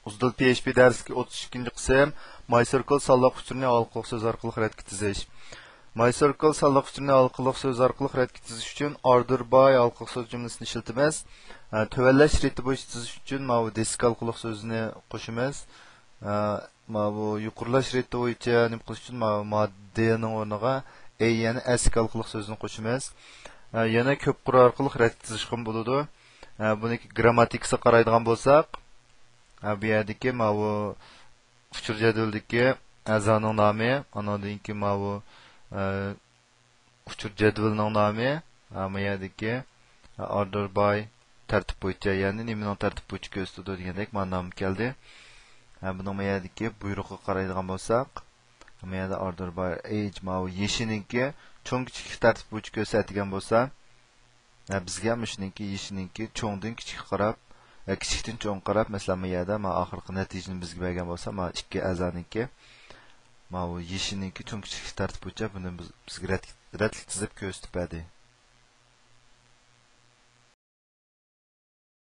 Uzdil PHP dersi 32. qism MyCircle sonliq uchurini orqali so'z orqali radga tizish. MyCircle sonliq uchurini orqali so'z orqali radga tizish uchun order by orqali so'z jumlasini ishlatamiz. Tövəllash reti bo'yicha tizish uchun mana bu disk orqali so'zni qo'shamiz. Mana bu yuqorilash reti bo'yicha nima qilish uchun mana moddaning o'rniga yani s orqali so'zni qo'shamiz. Yana ko'p qura orqali radga tizish ham bo'ladi. Buniki grammatikasiga qaraydigan bo'lsak, bu yerdagi mana bu uchur jadvaldagi a'zoning nomi, andan keyin mana bu uchur jadvalining nomi, bu yerdagi order by tartib bo'yicha, ya'ni nimaning tartib bo'yicha ko'rsatadi degandek mana nom keldi. Buning bu yerdagi buyruqqa qaraydigan bo'lsak, bu yerda order by age mana bu yeshininki cho'ng kichik tartib bo'yicha ko'rsatilgan bo'lsa, bizga shuningki yeshininki cho'ngdan kichik qarab, kichikdan cho'ng qarab, masalan, bu yerda mana oxirgi natijani bizga bergan bo'lsa, mana ikki a'zoniki mana bu yeshininki cho'ng kichik tartib bo'yicha buni bizga rad tizib ko'rsatib berdi.